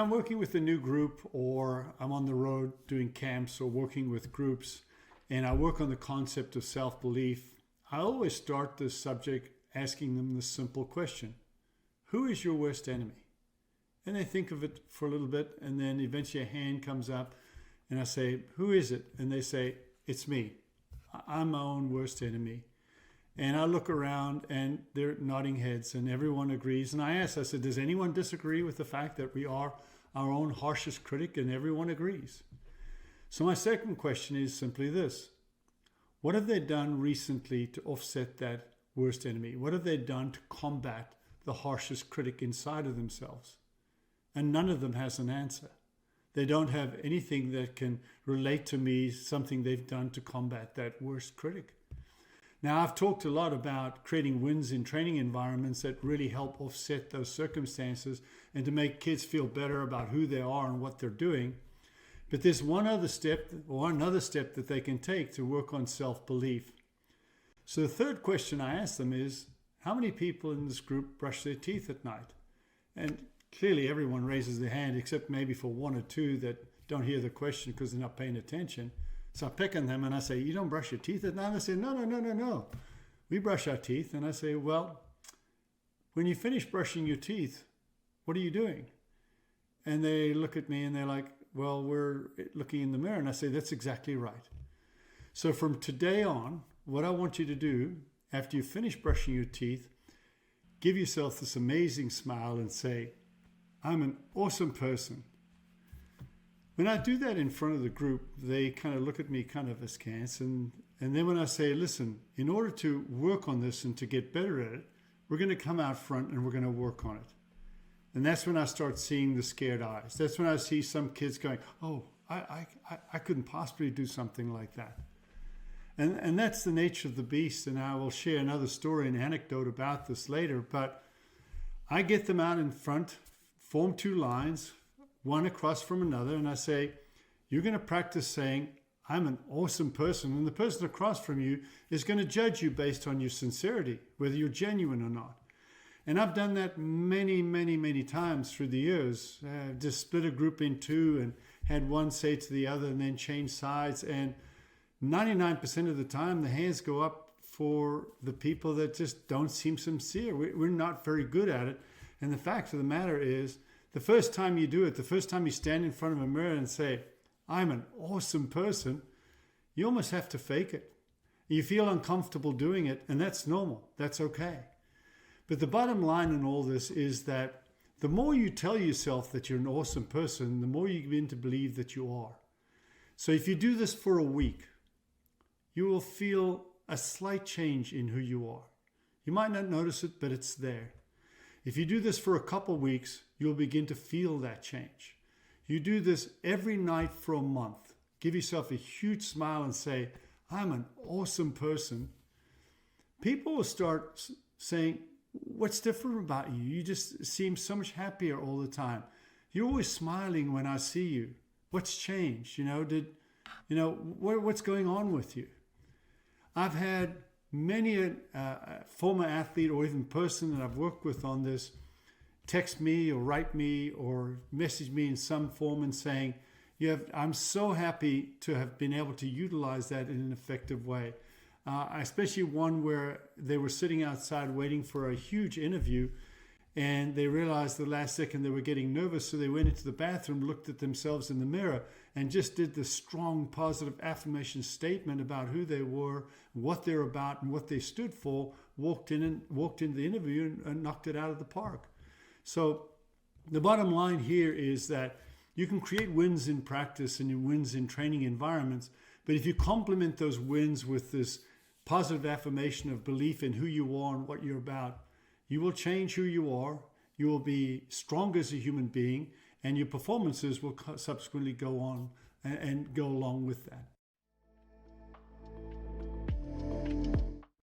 I'm working with a new group, or I'm on the road doing camps or working with groups, and I work on the concept of self-belief, I always start the subject asking them this simple question: who is your worst enemy? And they think of it for a little bit, and then eventually a hand comes up, and I say, who is it? And they say, it's me. I'm my own worst enemy. And I look around, and they're nodding heads, and everyone agrees. And I said, does anyone disagree with the fact that we are our own harshest critic? And everyone agrees. So my second question is simply this: what have they done recently to offset that worst enemy? What have they done to combat the harshest critic inside of themselves? And none of them has an answer. They don't have anything that can relate to me, something they've done to combat that worst critic. Now, I've talked a lot about creating wins in training environments that really help offset those circumstances and to make kids feel better about who they are and what they're doing. But there's one other step, or another step that they can take to work on self-belief. So the third question I ask them is, how many people in this group brush their teeth at night? And clearly everyone raises their hand, except maybe for one or two that don't hear the question because they're not paying attention. So I pick on them and I say, you don't brush your teeth at night? And they say, no. We brush our teeth. And I say, well, when you finish brushing your teeth, what are you doing? And they look at me and they're like, well, we're looking in the mirror. And I say, that's exactly right. So from today on, what I want you to do, after you finish brushing your teeth, give yourself this amazing smile and say, I'm an awesome person. When I do that in front of the group, they kind of look at me kind of askance. And then when I say, listen, in order to work on this and to get better at it, we're going to come out front and we're going to work on it. And that's when I start seeing the scared eyes. That's when I see some kids going, oh, I couldn't possibly do something like that. And that's the nature of the beast. And I will share another story and anecdote about this later. But I get them out in front, form two lines, one across from another, and I say, you're going to practice saying, I'm an awesome person. And the person across from you is going to judge you based on your sincerity, whether you're genuine or not. And I've done that many times through the years. Just split a group in two and had one say to the other and then change sides. And 99% of the time, the hands go up for the people that just don't seem sincere. We're not very good at it. And the fact of the matter is, the first time you do it, the first time you stand in front of a mirror and say, I'm an awesome person, you almost have to fake it. You feel uncomfortable doing it, and that's normal. That's okay. But the bottom line in all this is that the more you tell yourself that you're an awesome person, the more you begin to believe that you are. So if you do this for a week, you will feel a slight change in who you are. You might not notice it, but it's there. If you do this for a couple weeks, you'll begin to feel that change. You do this every night for a month. Give yourself a huge smile and say, I'm an awesome person. People will start saying, what's different about you? You just seem so much happier all the time. You're always smiling when I see you. What's changed? What's going on with you? I've had many a former athlete or even person that I've worked with on this text me or write me or message me in some form and saying, I'm so happy to have been able to utilize that in an effective way. Especially one where they were sitting outside waiting for a huge interview, and they realized the last second they were getting nervous, so they went into the bathroom, looked at themselves in the mirror, and just did this strong positive affirmation statement about who they were, what they're about, and what they stood for, walked into the interview and knocked it out of the park. So the bottom line here is that you can create wins in practice and wins in training environments, but if you complement those wins with this positive affirmation of belief in who you are and what you're about, you will change who you are, you will be stronger as a human being, and your performances will subsequently go on and go along with that.